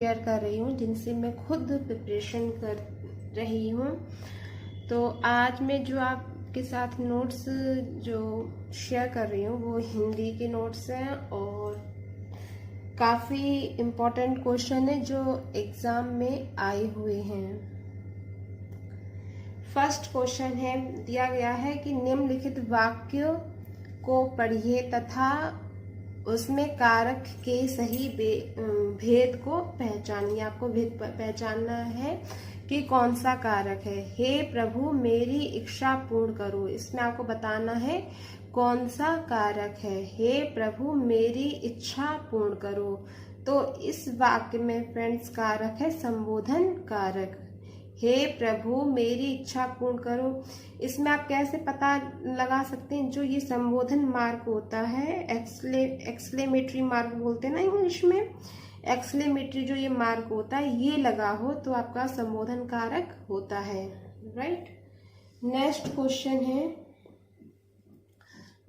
Share कर रही हूँ, जिनसे मैं खुद प्रिपरेशन कर रही हूँ। तो आज मैं जो आपके साथ नोट्स जो शेयर कर रही हूँ वो हिंदी के नोट्स हैं और काफ़ी इम्पोर्टेंट क्वेश्चन है जो एग्ज़ाम में आए हुए हैं। फर्स्ट क्वेश्चन है, दिया गया है कि निम्नलिखित वाक्य को पढ़िए तथा उसमें कारक के सही भेद को पहचानिए। आपको भेद पहचानना है कि कौन सा कारक है। हे प्रभु मेरी इच्छा पूर्ण करो, इसमें आपको बताना है कौन सा कारक है। हे प्रभु मेरी इच्छा पूर्ण करो। तो इस वाक्य में फ्रेंड्स कारक है संबोधन कारक। हे प्रभु मेरी इच्छा पूर्ण करो, इसमें आप कैसे पता लगा सकते हैं? जो ये संबोधन मार्क होता है, एक्सक्लेमेटरी मार्क बोलते हैं ना इंग्लिश में, एक्सक्लेमेटरी जो ये मार्क होता है ये लगा हो तो आपका संबोधन कारक होता है। राइट। नेक्स्ट क्वेश्चन है,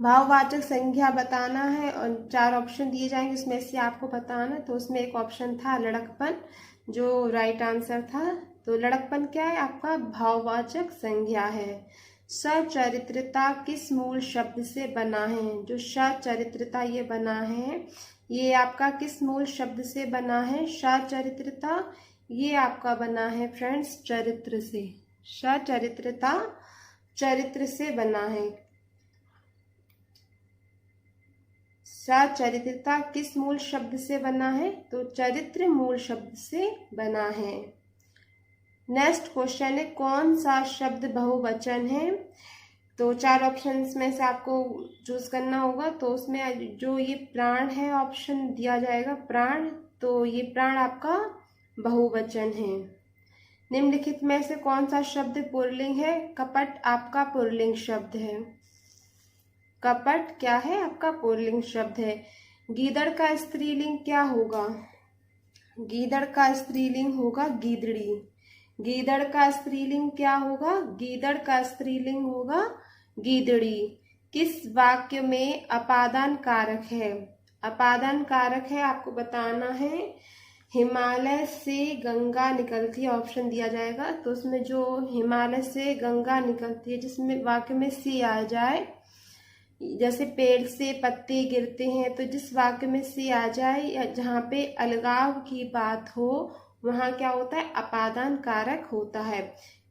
भाववाचक संज्ञा बताना है और 4 ऑप्शन दिए जाएंगे, उसमें से आपको बताना। तो उसमें एक ऑप्शन था लड़कपन, जो राइट आंसर था। तो लड़कपन क्या है? आपका भाववाचक संज्ञा है। सचरित्रता किस मूल शब्द से बना है? जो सचरित्रता ये बना है, ये आपका किस मूल शब्द से बना है? सचरित्रता ये आपका बना है फ्रेंड्स चरित्र से। सचरित्रता चरित्र से बना है। सचरित्रता किस मूल शब्द से बना है? तो चरित्र मूल शब्द से बना है। नेक्स्ट क्वेश्चन है, कौन सा शब्द बहुवचन है? तो 4 ऑप्शंस में से आपको चूज करना होगा। तो उसमें जो ये प्राण है ऑप्शन दिया जाएगा, प्राण। तो ये प्राण आपका बहुवचन है। निम्नलिखित में से कौन सा शब्द पुल्लिंग है? कपट आपका पुल्लिंग शब्द है। कपट क्या है? आपका पुल्लिंग शब्द है। गीदड़ का स्त्रीलिंग क्या होगा? गीदड़ का स्त्रीलिंग होगा गीदड़ी। गीदड़ का स्त्रीलिंग क्या होगा? गीदड़ का स्त्रीलिंग होगा गीदड़ी। किस वाक्य में अपादान कारक है? अपादान कारक है आपको बताना है हिमालय से गंगा निकलती है, ऑप्शन दिया जाएगा। तो उसमें जो हिमालय से गंगा निकलती है, जिसमें वाक्य में सी आ जाए, जैसे पेड़ से पत्ते गिरते हैं, तो जिस वाक्य में से आ जाए या जहाँ पे अलगाव की बात हो वहाँ क्या होता है? अपादान कारक होता है।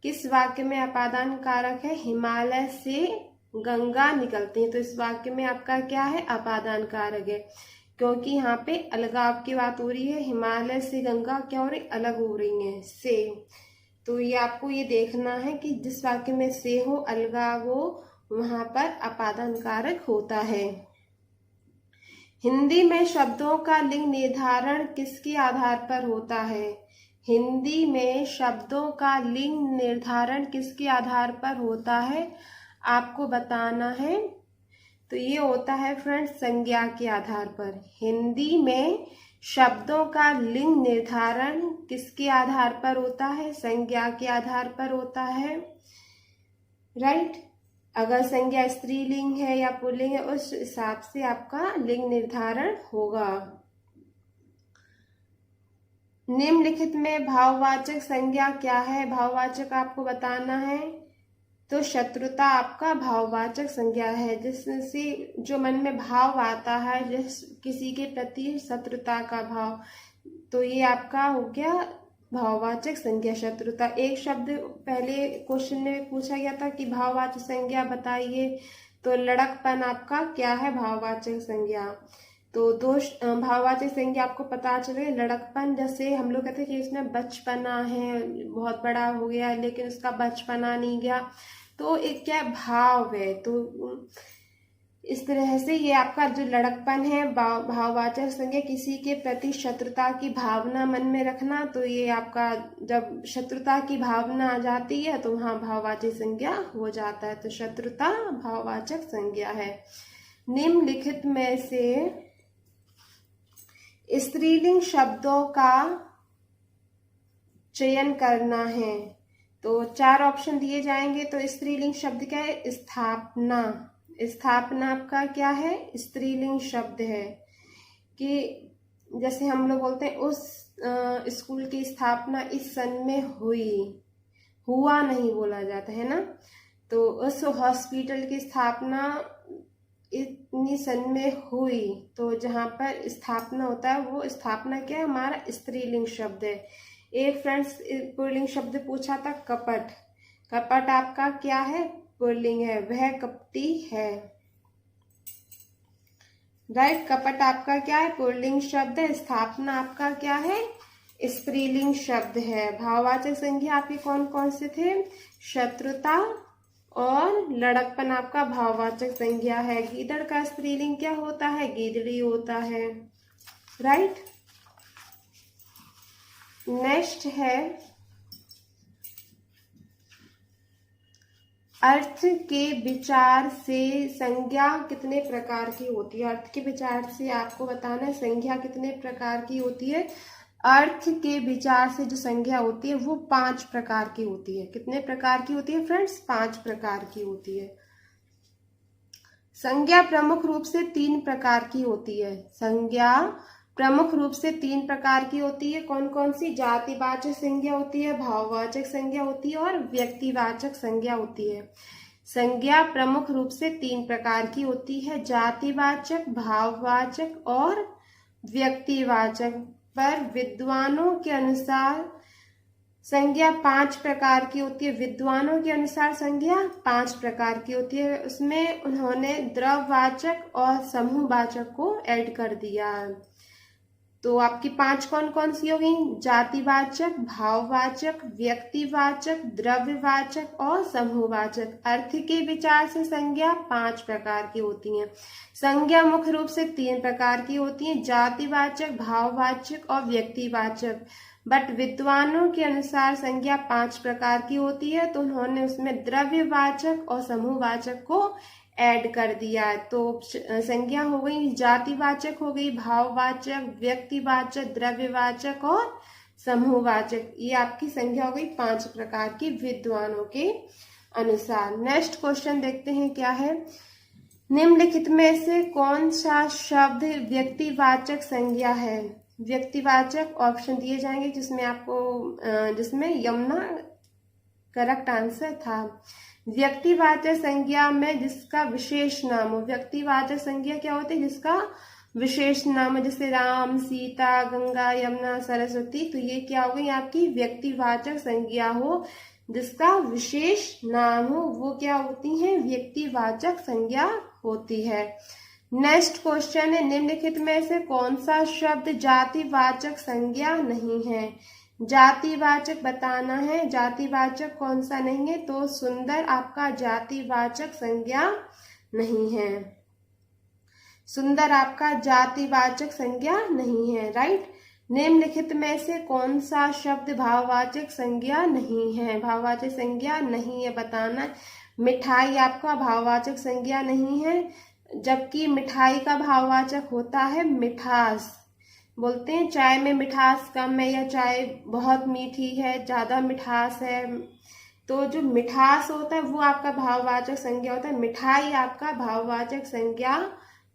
किस वाक्य में अपादान कारक है? हिमालय से गंगा निकलती है। तो इस वाक्य में आपका क्या है? अपादान कारक है, क्योंकि यहाँ पे अलगाव की बात हो रही है। हिमालय से गंगा क्या हो रही? अलग हो रही है से। तो ये आपको ये देखना है कि जिस वाक्य में से हो, अलगाव हो, वहां पर अपादान कारक होता है। हिंदी में शब्दों का लिंग निर्धारण किसके आधार पर होता है? हिंदी में शब्दों का लिंग निर्धारण किसके आधार पर होता है? आपको बताना है। तो ये होता है फ्रेंड्स संज्ञा के आधार पर। हिंदी में शब्दों का लिंग निर्धारण किसके आधार पर होता है? संज्ञा के आधार पर होता है। राइट। अगर संज्ञा स्त्रीलिंग है या पुल्लिंग है, उस हिसाब से आपका लिंग निर्धारण होगा। निम्नलिखित में भाववाचक संज्ञा क्या है? भाववाचक आपको बताना है। तो शत्रुता आपका भाववाचक संज्ञा है, जिससे जो मन में भाव आता है, जिस किसी के प्रति शत्रुता का भाव, तो ये आपका हो गया भाववाचक संज्ञा शत्रुता। एक शब्द पहले क्वेश्चन में पूछा गया था कि भाववाचक संज्ञा बताइए, तो लड़कपन आपका क्या है? भाववाचक संज्ञा। तो 2 भाववाचक संज्ञा आपको पता चले। लड़कपन जैसे हम लोग कहते हैं कि इसमें बचपना है, बहुत बड़ा हो गया लेकिन उसका बचपना नहीं गया, तो एक क्या भाव है। तो इस तरह से ये आपका जो लड़कपन है भाववाचक संज्ञा, किसी के प्रति शत्रुता की भावना मन में रखना। तो ये आपका जब शत्रुता की भावना आ जाती है तो वहाँ भाववाचक संज्ञा हो जाता है। तो शत्रुता भाववाचक संज्ञा है। निम्नलिखित में से स्त्रीलिंग शब्दों का चयन करना है। तो 4 ऑप्शन दिए जाएंगे। तो स्त्रीलिंग शब्द क्या है? स्थापना। स्थापना आपका क्या है? स्त्रीलिंग शब्द है। कि जैसे हम लोग बोलते हैं उस स्कूल की स्थापना इस सन में हुई, हुआ नहीं बोला जाता है ना। तो उस हॉस्पिटल की स्थापना इतनी सन में हुई, तो जहाँ पर स्थापना होता है वो स्थापना क्या है, हमारा स्त्रीलिंग शब्द है। एक फ्रेंड्स पुल्लिंग शब्द पूछा था कपट, कपट आपका क्या है, पुल्लिंग है, वह कपटी है। राइट, कपट आपका क्या है, पुल्लिंग शब्द है। स्थापना आपका क्या है, स्त्रीलिंग शब्द है। भाववाचक संज्ञा आपके कौन कौन से थे, शत्रुता और लड़कपन आपका भाववाचक संज्ञा है। गीदड़ का स्त्रीलिंग क्या होता है, गीदड़ी होता है। राइट, नेक्स्ट है अर्थ के विचार से संज्ञा कितने प्रकार की होती है। अर्थ के विचार से आपको बताना है संज्ञा कितने प्रकार की होती है। अर्थ के विचार से जो संज्ञा होती है वो 5 प्रकार की होती है। कितने प्रकार की होती है फ्रेंड्स, 5 प्रकार की होती है। संज्ञा प्रमुख रूप से 3 प्रकार की होती है। संज्ञा प्रमुख रूप से 3 प्रकार की होती है। कौन कौन सी, जातिवाचक संज्ञा होती है, भाववाचक संज्ञा होती है और व्यक्तिवाचक संज्ञा होती है। संज्ञा प्रमुख रूप से 3 प्रकार की होती है, जातिवाचक, भाववाचक और व्यक्तिवाचक। पर विद्वानों के अनुसार संज्ञा 5 प्रकार की होती है। विद्वानों के अनुसार संज्ञा 5 प्रकार की होती है। उसमें उन्होंने द्रव्यवाचक और समूहवाचक को ऐड कर दिया है। तो आपकी 5 कौन कौन सी हो गई, जातिवाचक, भाववाचक, व्यक्तिवाचक, द्रव्यवाचक और समूहवाचक। अर्थ के विचार से संज्ञा 5 प्रकार की होती हैं। संज्ञा मुख्य रूप से 3 प्रकार की होती हैं, जातिवाचक, भाववाचक और व्यक्तिवाचक। बट विद्वानों के अनुसार संज्ञा 5 प्रकार की होती है, तो उन्होंने उसमें द्रव्यवाचक और समूहवाचक को ऐड कर दिया है। तो संज्ञा हो गई, जातिवाचक हो गई, भाववाचक, व्यक्तिवाचक, द्रव्यवाचक और समूहवाचक। ये आपकी संज्ञा हो गई 5 प्रकार की विद्वानों के अनुसार। नेक्स्ट क्वेश्चन देखते हैं क्या है, निम्नलिखित में से कौन सा शब्द व्यक्तिवाचक संज्ञा है। व्यक्तिवाचक ऑप्शन दिए जाएंगे जिसमें यमुना करेक्ट आंसर था। व्यक्तिवाचक संज्ञा में जिसका विशेष नाम हो। व्यक्तिवाचक संज्ञा क्या होती है, जिसका विशेष नाम हो, जैसे राम, सीता, गंगा, यमुना, सरस्वती। तो ये क्या हो गई आपकी व्यक्तिवाचक संज्ञा हो, जिसका विशेष नाम हो, वो क्या होती है, व्यक्तिवाचक संज्ञा होती है। नेक्स्ट क्वेश्चन है, निम्नलिखित में से कौन सा शब्द जातिवाचक संज्ञा नहीं है। जातिवाचक बताना है, जातिवाचक कौन सा नहीं है, तो सुंदर आपका जातिवाचक संज्ञा नहीं है। सुंदर आपका जातिवाचक संज्ञा नहीं है। राइट, निम्नलिखित में से कौन सा शब्द भाववाचक संज्ञा नहीं है। भाववाचक संज्ञा नहीं है बताना। मिठाई आपका भाववाचक संज्ञा नहीं है, जबकि मिठाई का भाववाचक होता है मिठास। बोलते हैं चाय में मिठास कम है या चाय बहुत मीठी है, ज्यादा मिठास है। तो जो मिठास होता है वो आपका भाववाचक संज्ञा होता है। मिठाई आपका भाववाचक संज्ञा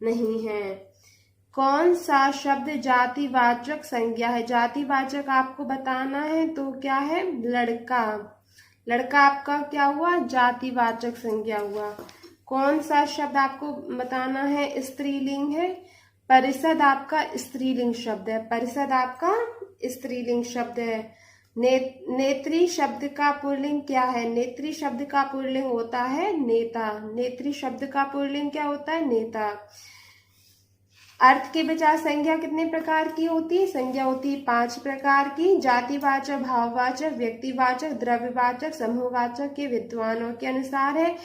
नहीं है। कौन सा शब्द जातिवाचक संज्ञा है। जातिवाचक आपको बताना है, तो क्या है, लड़का। लड़का आपका क्या हुआ, जातिवाचक संज्ञा हुआ। कौन सा शब्द आपको बताना है, स्त्रीलिंग है। परिषद आपका स्त्रीलिंग शब्द है। परिषद आपका स्त्रीलिंग शब्द है। नेत्री शब्द का पुल्लिंग क्या है। नेत्री शब्द का पुल्लिंग होता है नेता। नेत्री शब्द का पुल्लिंग क्या होता है, नेता। अर्थ के विचार संज्ञा कितने प्रकार की होती है। संज्ञा होती है 5 प्रकार की, जातिवाचक, भाववाचक, व्यक्तिवाचक, द्रव्यवाचक, समूहवाचक के विद्वानों के अनुसार है।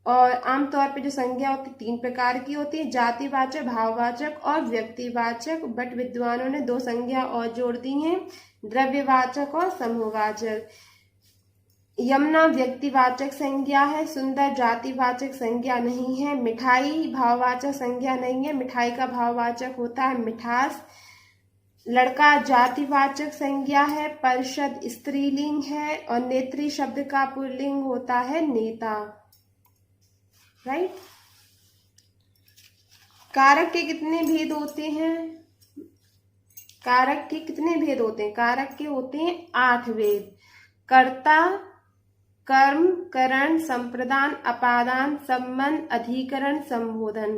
और आमतौर पे जो संज्ञा होती 3 प्रकार की होती है, जातिवाचक, भाववाचक और व्यक्तिवाचक। बट विद्वानों ने 2 संज्ञा और जोड़ दी हैं, द्रव्यवाचक और समूहवाचक। यमुना व्यक्तिवाचक संज्ञा है, सुंदर जातिवाचक संज्ञा नहीं है, मिठाई भाववाचक संज्ञा नहीं है, मिठाई का भाववाचक होता है मिठास। लड़का जातिवाचक संज्ञा है, परिषद स्त्रीलिंग है और नेत्री शब्द का पुल्लिंग होता है नेता। राइट, कारक के कितने भेद होते हैं। कारक के कितने भेद होते हैं? कारक के होते हैं 8 भेद। कर्ता, कर्म, करण, संप्रदान, अपादान, संबंध, अधिकरण, संबोधन।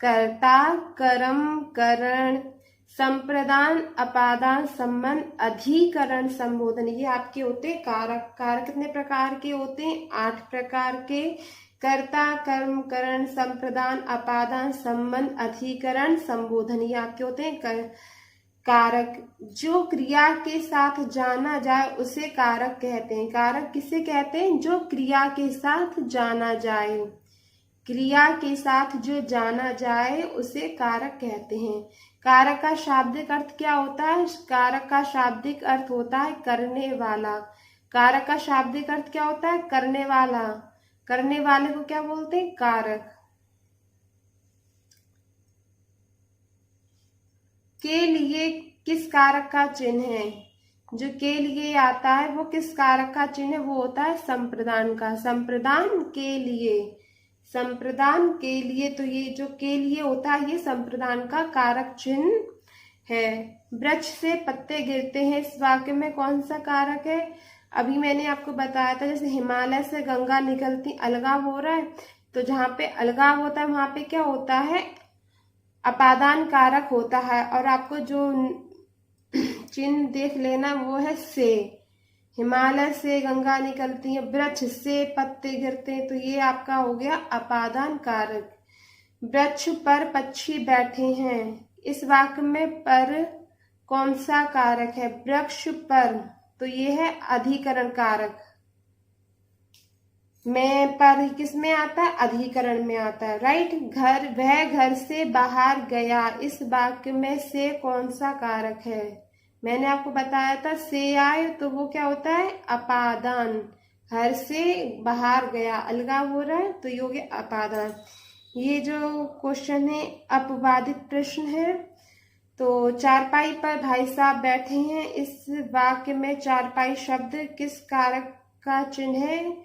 कर्ता, कर्म, करण, संप्रदान, अपादान, संबंध, अधिकरण, संबोधन, ये आपके होते हैं कारक। कारक कितने प्रकार के होते हैं? 8 प्रकार के। कर्ता, कर्म, करण, संप्रदान, अपादान, संबंध, अधिकरण, संबोधन, ये आपके होते हैं कारक। जो क्रिया के साथ जाना जाए उसे कारक कहते हैं। कारक किसे कहते हैं? जो क्रिया के साथ जाना जाए। क्रिया के साथ जो जाना जाए उसे कारक कहते हैं। कारक का शाब्दिक अर्थ क्या होता है? कारक का शाब्दिक अर्थ होता है करने वाला। कारक का शाब्दिक अर्थ क्या होता है? करने वाला। करने वाले को क्या बोलते हैं? कारक। के लिए किस कारक का चिन्ह है? जो के लिए आता है वो किस कारक का चिन्ह है? वो होता है संप्रदान का। संप्रदान के लिए, संप्रदान के लिए, तो ये जो के लिए होता है ये संप्रदान का कारक चिन्ह है। वृक्ष से पत्ते गिरते हैं, इस वाक्य में कौन सा कारक है? अभी मैंने आपको बताया था, जैसे हिमालय से गंगा निकलती, अलगाव हो रहा है, तो जहाँ पे अलगाव होता है वहां पे क्या होता है? अपादान कारक होता है। और आपको जो चिन्ह देख लेना वो है से। हिमालय से गंगा निकलती है, वृक्ष से पत्ते गिरते हैं, तो ये आपका हो गया अपादान कारक। वृक्ष पर पक्षी बैठे हैं, इस वाक्य में पर कौन सा कारक है? वृक्ष पर, तो ये है अधिकरण कारक। में पर किस में आता है? अधिकरण में आता है, राइट। घर, वह घर से बाहर गया, इस वाक्य में से कौन सा कारक है? मैंने आपको बताया था से आए तो वो क्या होता है? अपादान। घर से बाहर गया, अलगाव हो रहा है, तो ये हो गया अपादान। ये जो क्वेश्चन है अपवादित प्रश्न है। तो चारपाई पर भाई साहब बैठे हैं, इस वाक्य में चारपाई शब्द किस कारक का चिन्ह है?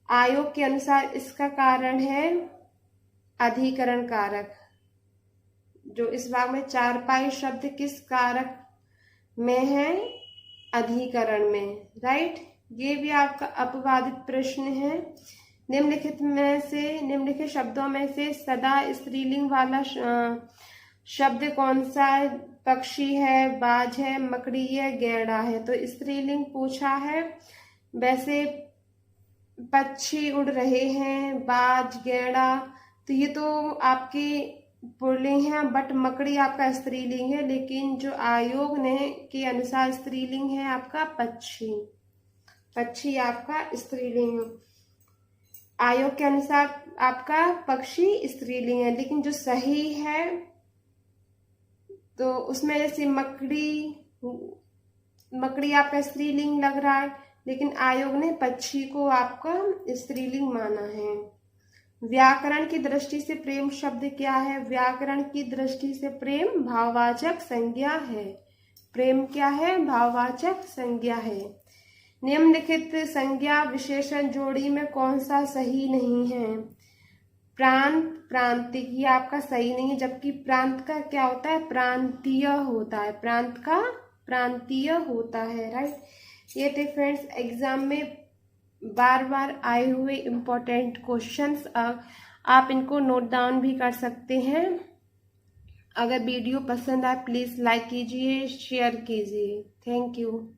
आयोग के अनुसार इसका कारण है अधिकरण कारक। जो इस भाग में चारपाई शब्द किस कारक में है? अधिकरण में, राइट। ये भी आपका अपवादित प्रश्न है। निम्नलिखित शब्दों में से सदा स्त्रीलिंग वाला शब्द कौन सा है? पक्षी है, बाज है, मकड़ी है, गैंडा है। तो स्त्रीलिंग पूछा है। वैसे पक्षी उड़ रहे हैं, बाज, गैंडा, तो ये तो आपकी पुल्लिंग है, बट मकड़ी आपका स्त्रीलिंग है। लेकिन जो आयोग ने के अनुसार स्त्रीलिंग है आपका पक्षी। पक्षी आपका स्त्रीलिंग, आयोग के अनुसार आपका पक्षी स्त्रीलिंग है। लेकिन जो सही है तो उसमें जैसे मकड़ी आपका स्त्रीलिंग लग रहा है, लेकिन आयोग ने पक्षी को आपका स्त्रीलिंग माना है। व्याकरण की दृष्टि से प्रेम शब्द क्या है? व्याकरण की दृष्टि से प्रेम भाववाचक संज्ञा है। प्रेम क्या है? भाववाचक संज्ञा है। निम्नलिखित संज्ञा विशेषण जोड़ी में कौन सा सही नहीं है? प्रांत, प्रांतिक, ये आपका सही नहीं है। जबकि प्रांत का क्या होता है? प्रांतीय होता है। प्रांत का प्रांतीय होता है, राइट। ये थे फ्रेंड्स एग्जाम में बार बार आए हुए इम्पोर्टेंट क्वेश्चंस। आप इनको नोट डाउन भी कर सकते हैं। अगर वीडियो पसंद आए प्लीज़ लाइक कीजिए, शेयर कीजिए। Thank you.